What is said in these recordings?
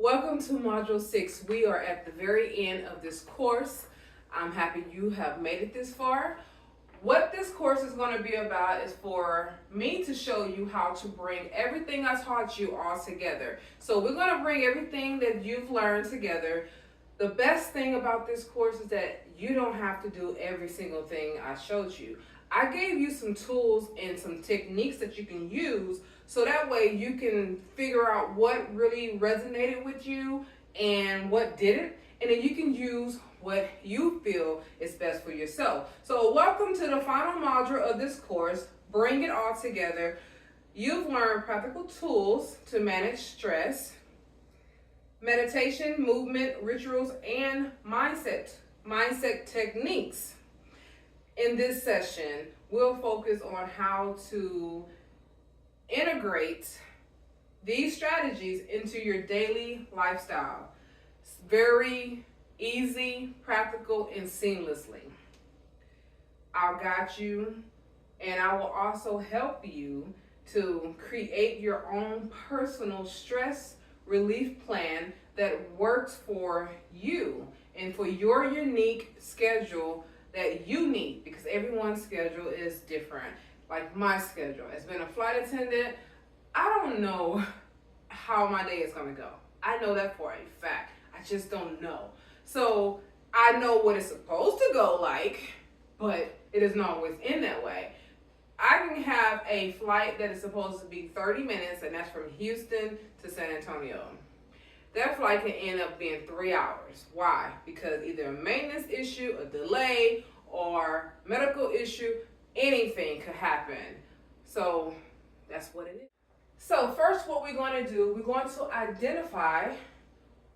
Welcome to Module 6. We are at the very end of this course. I'm happy you have made it this far. What this course is going to be about is for me to show you how to bring everything I taught you all together. So we're going to bring everything that you've learned together. The best thing about this course is that you don't have to do every single thing I showed you. I gave you some tools and some techniques that you can use so that way you can figure out what really resonated with you and what didn't, and then you can use what you feel is best for yourself. So welcome to the final module of this course, Bring It All Together. You've learned practical tools to manage stress, meditation, movement, rituals, and mindset techniques. In this session, we'll focus on how to integrate these strategies into your daily lifestyle. It's very easy, practical, and seamlessly. I'll guide you, and I will also help you to create your own personal stress relief plan that works for you and for your unique schedule that you need, because everyone's schedule is different. Like my schedule, as being a flight attendant, I don't know how my day is going to go. I know that for a fact. I just don't know. So I know what it's supposed to go like, but it isn't always in that way. I can have a flight that is supposed to be 30 minutes, and that's from Houston to San Antonio. That flight can end up being 3 hours. Why? Because either a maintenance issue, a delay, or medical issue, anything could happen. So that's what it is. So first, what we're going to do, we're going to identify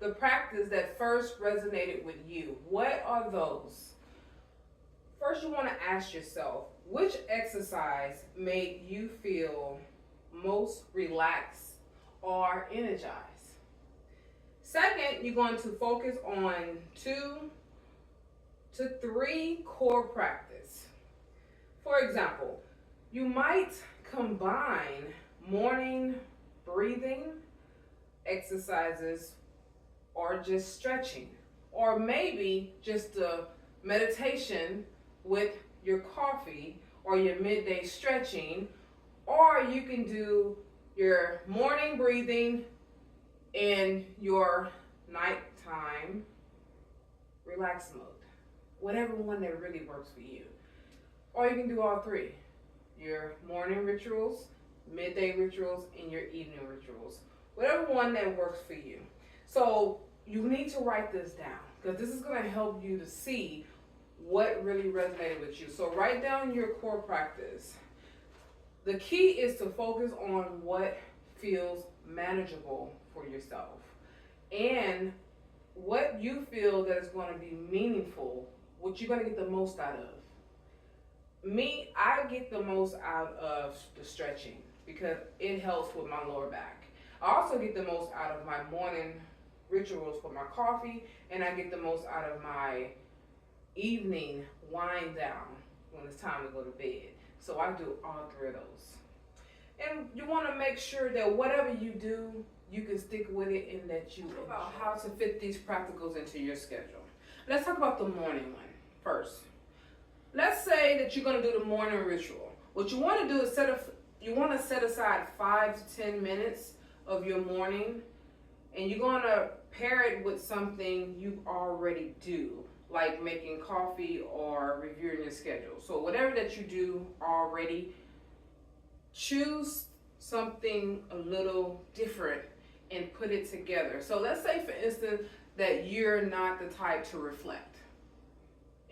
the practice that first resonated with you. What are those? First, you want to ask yourself, which exercise made you feel most relaxed or energized? Second, you're going to focus on 2 to 3 core practice. For example, you might combine morning breathing exercises or just stretching, or maybe just a meditation with your coffee or your midday stretching, or you can do your morning breathing and your nighttime relax mode. Whatever one that really works for you. Or you can do all 3. Your morning rituals, midday rituals, and your evening rituals. Whatever one that works for you. So you need to write this down, because this is going to help you to see what really resonated with you. So write down your core practice. The key is to focus on what feels manageable for yourself and what you feel that is going to be meaningful, what you're going to get the most out of. Me, I get the most out of the stretching because it helps with my lower back. I also get the most out of my morning rituals for my coffee, and I get the most out of my evening wind down when it's time to go to bed. So I do all 3 of those. And you want to make sure that whatever you do, you can stick with it and that you know about how to fit these practicals into your schedule. Let's talk about the morning one first. Let's say that you're going to do the morning ritual. What you want to do is set aside 5 to 10 minutes of your morning, and you're going to pair it with something you already do, like making coffee or reviewing your schedule. So whatever that you do already, choose something a little different and put it together. So let's say, for instance, that you're not the type to reflect.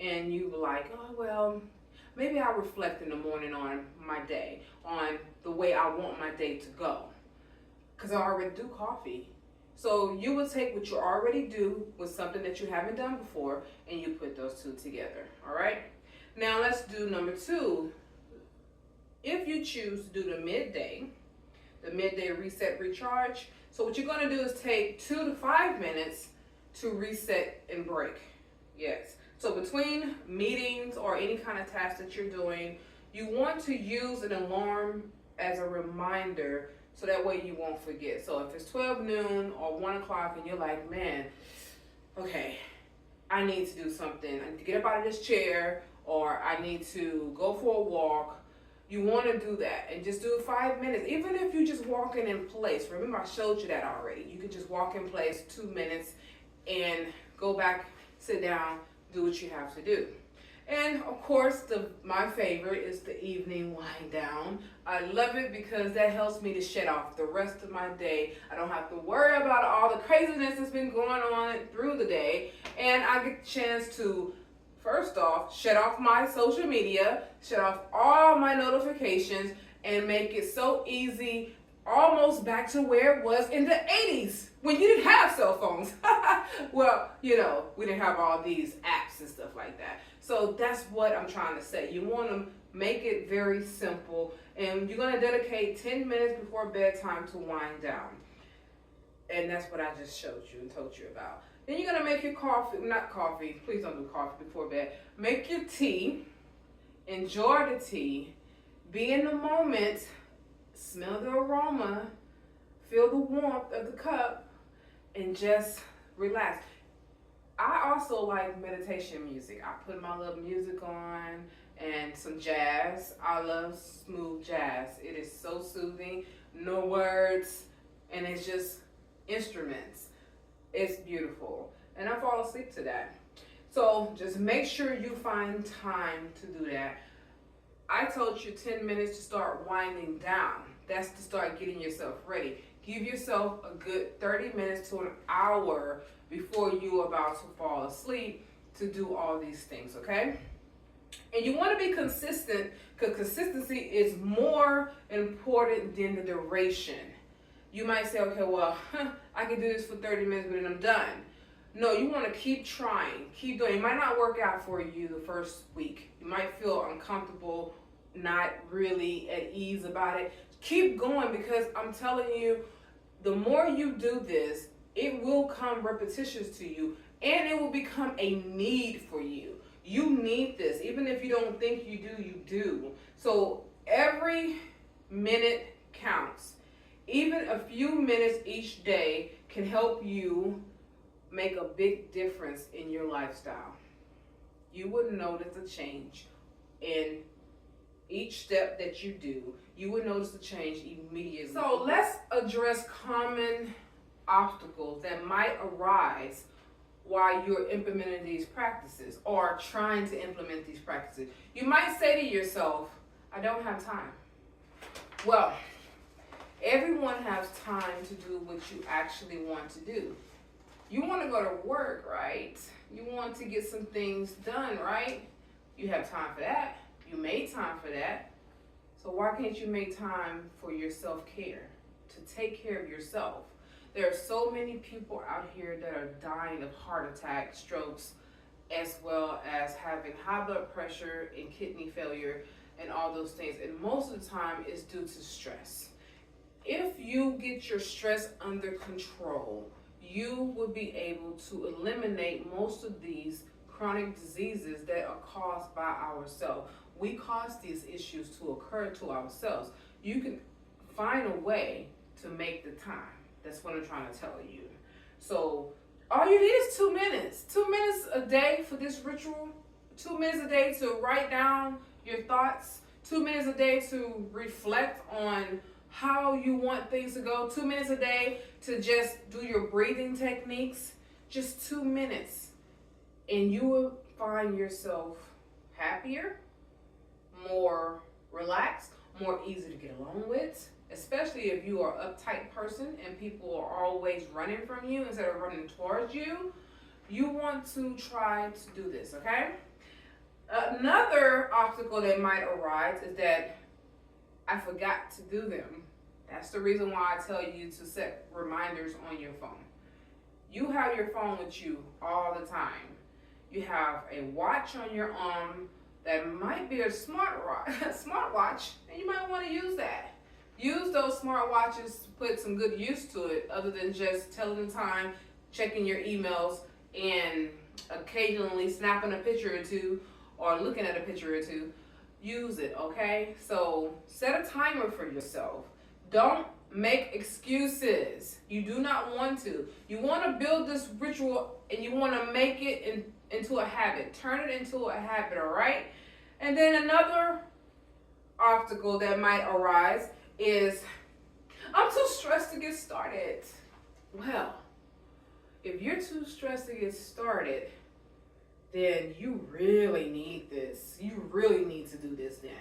And you were like, oh, well, maybe I'll reflect in the morning on my day, on the way I want my day to go. Because I already do coffee. So you would take what you already do with something that you haven't done before, and you put those 2 together, all right? Now let's do number 2. If you choose to do the midday reset recharge, so what you're going to do is take 2 to 5 minutes to reset and break. Yes. So between meetings or any kind of task that you're doing, you want to use an alarm as a reminder so that way you won't forget. So if it's 12 noon or 1 o'clock and you're like, man, okay, I need to do something. I need to get up out of this chair, or I need to go for a walk. You want to do that and just do 5 minutes. Even if you just walking in place. Remember, I showed you that already. You can just walk in place 2 minutes and go back, sit down, do what you have to do. And of course, my favorite is the evening wind down. I love it because that helps me to shut off the rest of my day. I don't have to worry about all the craziness that's been going on through the day. And I get the chance to, first off, shut off my social media, shut off all my notifications, and make it so easy, almost back to where it was in the 80s when you didn't have cell phones. Well, we didn't have all these apps and stuff like that. So that's what I'm trying to say. You want to make it very simple, and you're going to dedicate 10 minutes before bedtime to wind down. And that's what I just showed you and told you about. Then you're going to make your coffee, please don't do coffee before bed. Make your tea, enjoy the tea, be in the moment, smell the aroma, feel the warmth of the cup, and just relax. I also like meditation music. I put my little music on and some jazz. I love smooth jazz. It is so soothing, no words, and it's just instruments. It's beautiful. And I fall asleep to that. So just make sure you find time to do that. I told you 10 minutes to start winding down. That's to start getting yourself ready. Give yourself a good 30 minutes to an hour before you're about to fall asleep to do all these things, okay? And you want to be consistent, because consistency is more important than the duration. You might say, okay, well, I can do this for 30 minutes, but then I'm done. No, you want to keep trying, keep doing. It might not work out for you the first week. You might feel uncomfortable, not really at ease about it. Keep going, because I'm telling you, the more you do this, it will come repetitious to you, and it will become a need for you. You need this. Even if you don't think you do, you do. So every minute counts. Even a few minutes each day can help you make a big difference in your lifestyle. You would notice a change in each step that you do. You would notice a change immediately. So let's address common obstacles that might arise while you're implementing these practices or trying to implement these practices. You might say to yourself, I don't have time. Well, everyone has time to do what you actually want to do. You want to go to work, right? You want to get some things done, right? You have time for that. You made time for that. So why can't you make time for your self-care, to take care of yourself? There are so many people out here that are dying of heart attack, strokes, as well as having high blood pressure and kidney failure and all those things. And most of the time it's due to stress. If you get your stress under control, you will be able to eliminate most of these chronic diseases that are caused by ourselves. We cause these issues to occur to ourselves. You can find a way to make the time. That's what I'm trying to tell you. So all you need is 2 minutes. 2 minutes a day for this ritual. 2 minutes a day to write down your thoughts. 2 minutes a day to reflect on how you want things to go. 2 minutes a day to just do your breathing techniques. Just 2 minutes. And you will find yourself happier, more relaxed, more easy to get along with, especially if you are an uptight person and people are always running from you instead of running towards you. You want to try to do this, okay? Another obstacle that might arise is that I forgot to do them. That's the reason why I tell you to set reminders on your phone. You have your phone with you all the time. You have a watch on your arm that might be a smartwatch, and you might want to use that. Use those smartwatches to put some good use to it, other than just telling the time, checking your emails, and occasionally snapping a picture or two or looking at a picture or two. Use it, okay? So set a timer for yourself. Don't make excuses. You do not want to. You want to build this ritual and you want to make it into a habit. Turn it into a habit, all right? And then another obstacle that might arise is, I'm too stressed to get started. Well, if you're too stressed to get started, then you really need this. You really need to do this then,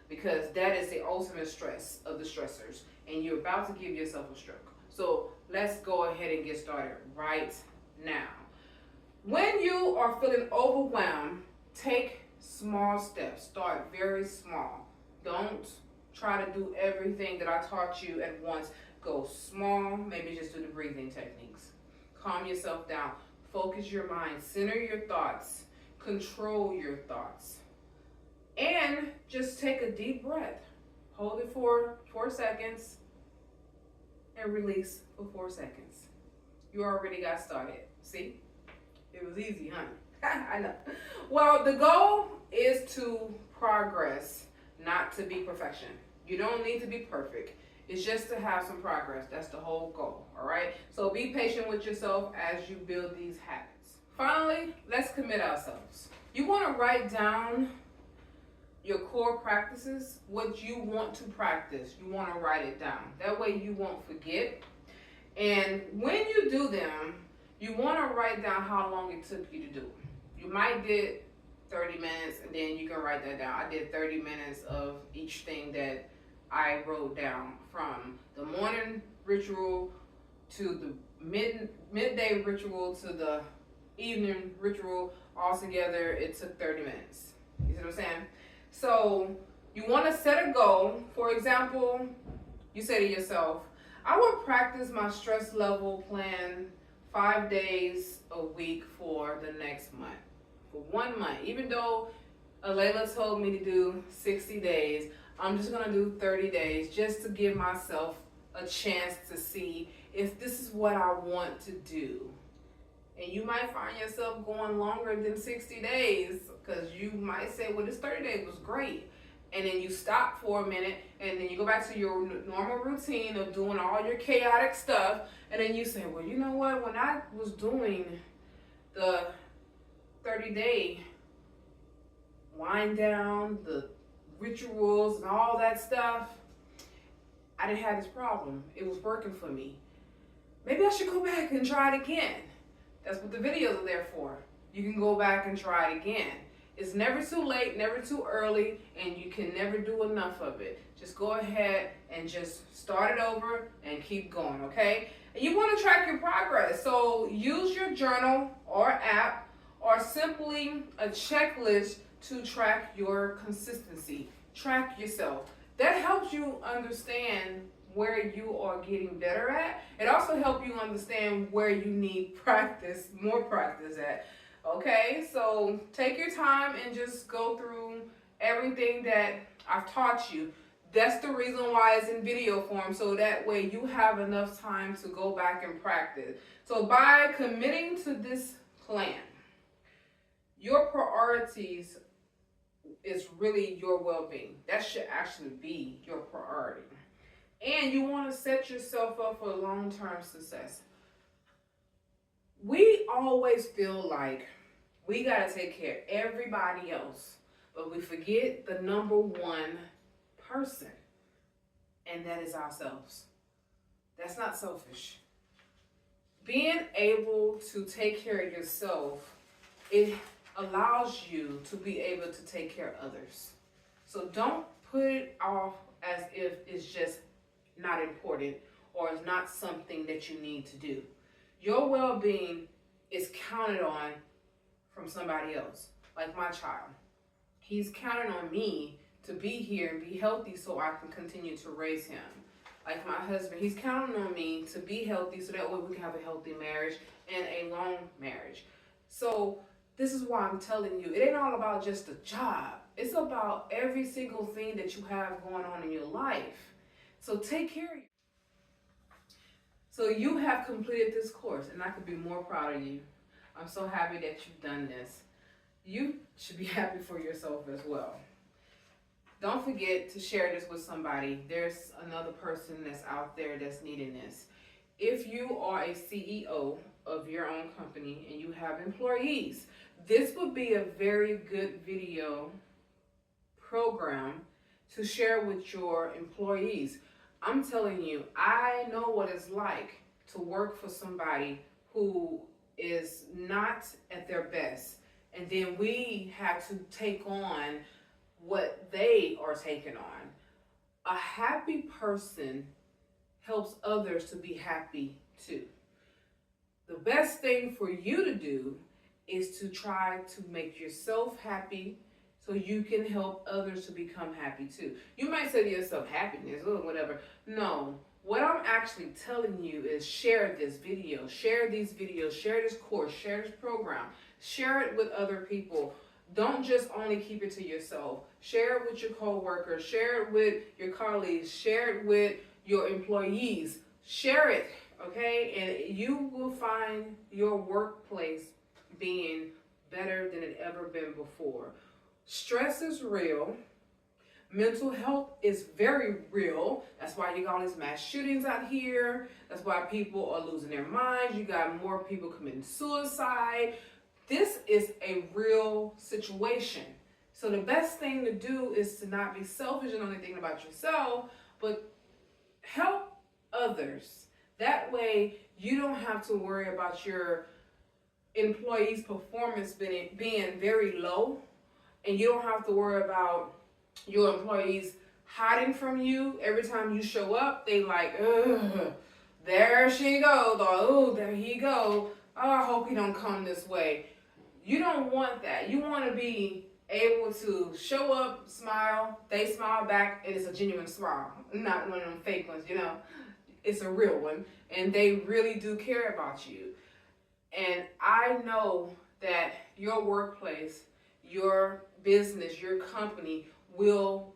because that is the ultimate stress of the stressors, and you're about to give yourself a stroke. So let's go ahead and get started right now. When you are feeling overwhelmed, take small steps. Start very small. Don't try to do everything that I taught you at once. Go small, maybe just do the breathing techniques. Calm yourself down. Focus your mind. Center your thoughts. Control your thoughts. And just take a deep breath. Hold it for 4 seconds and release for 4 seconds. You already got started. See? It was easy, honey. I know. Well, the goal is to progress, not to be perfection. You don't need to be perfect. It's just to have some progress. That's the whole goal, all right? So be patient with yourself as you build these habits. Finally, let's commit ourselves. You want to write down your core practices, what you want to practice. You want to write it down. That way you won't forget. And when you do them, you want to write down how long it took you to do it. You might did 30 minutes, and then you can write that down. I did 30 minutes of each thing that I wrote down, from the morning ritual to the midday ritual to the evening ritual. Altogether, it took 30 minutes. You see what I'm saying? So you want to set a goal. For example, you say to yourself, I will practice my stress level plan 5 days a week for the next month. For 1 month. Even though Alayla told me to do 60 days, I'm just going to do 30 days just to give myself a chance to see if this is what I want to do. And you might find yourself going longer than 60 days, because you might say, well, this 30 days was great. And then you stop for a minute, and then you go back to your normal routine of doing all your chaotic stuff. And then you say, well, you know what? When I was doing the 30-day wind down, the rituals and all that stuff, I didn't have this problem. It was working for me. Maybe I should go back and try it again. That's what the videos are there for. You can go back and try it again. It's never too late, never too early, and you can never do enough of it. Just go ahead and just start it over and keep going, okay? And you want to track your progress. So use your journal or app, or simply a checklist to track your consistency. Track yourself. That helps you understand where you are getting better at. It also helps you understand where you need practice, more practice at. Okay, so take your time and just go through everything that I've taught you. That's the reason why it's in video form, so that way you have enough time to go back and practice. So by committing to this plan, your priorities is really your well-being. That should actually be your priority. And you want to set yourself up for long-term success. We always feel like we got to take care of everybody else, but we forget the number one person, and that is ourselves. That's not selfish. Being able to take care of yourself, it allows you to be able to take care of others. So don't put it off as if it's just not important or it's not something that you need to do. Your well-being is counted on from somebody else. Like my child, he's counting on me to be here and be healthy so I can continue to raise him. Like my husband, he's counting on me to be healthy so that way we can have a healthy marriage and a long marriage. So this is why I'm telling you, it ain't all about just a job. It's about every single thing that you have going on in your life. So take care of you. So you have completed this course, and I could be more proud of you. I'm so happy that you've done this. You should be happy for yourself as well. Don't forget to share this with somebody. There's another person that's out there that's needing this. If you are a CEO of your own company and you have employees, this would be a very good video program to share with your employees. I'm telling you, I know what it's like to work for somebody who is not at their best. And then we have to take on what they are taking on. A happy person helps others to be happy too. The best thing for you to do is to try to make yourself happy so you can help others to become happy too. You might say to yourself, happiness, or whatever. No, what I'm actually telling you is share this video, share these videos, share this course, share this program, share it with other people. Don't just only keep it to yourself. Share it with your coworkers, share it with your colleagues, share it with your employees. Share it, okay? And you will find your workplace being better than it ever been before. Stress is real. Mental health is very real. That's why you got all these mass shootings out here. That's why people are losing their minds. You got more people committing suicide. This is a real situation. So the best thing to do is to not be selfish and only thinking about yourself, but help others. That way you don't have to worry about your employees' performance being very low, and you don't have to worry about your employees hiding from you. Every time you show up, they like, ugh, there she goes, or oh, there he go. Oh, I hope he don't come this way. You don't want that. You want to be able to show up, smile, they smile back, and it's a genuine smile, not one of them fake ones, It's a real one, and they really do care about you. And I know that your workplace, your business, your company will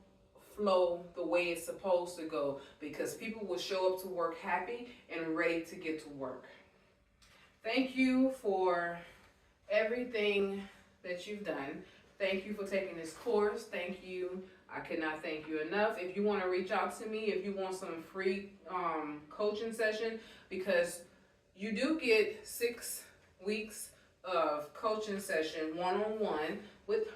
flow the way it's supposed to go, because people will show up to work happy and ready to get to work. Thank you for everything that you've done. Thank you for taking this course. Thank you. I cannot thank you enough. If you want to reach out to me, if you want some free coaching session, because you do get 6 weeks of coaching session one-on-one with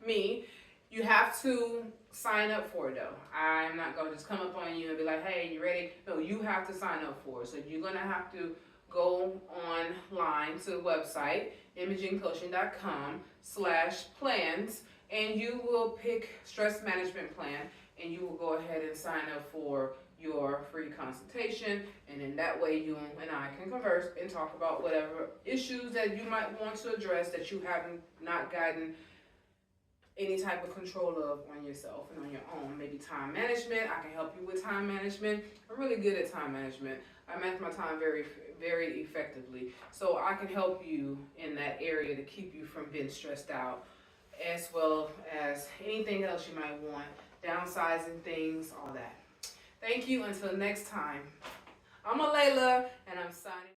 me. You have to sign up for it though. I'm not going to just come up on you and be like, hey, you ready? No, you have to sign up for it. So you're going to have to go online to the website, imagingcoaching.com/plans, and you will pick stress management plan, and you will go ahead and sign up for your free consultation, and in that way you and I can converse and talk about whatever issues that you might want to address that you haven't not gotten any type of control of on yourself and on your own. Maybe time management. I can help you with time management. I'm really good at time management. I manage my time very, very effectively. So I can help you in that area to keep you from being stressed out, as well as anything else you might want, downsizing things, all that. Thank you. Until next time. I'm Alayla, and I'm signing.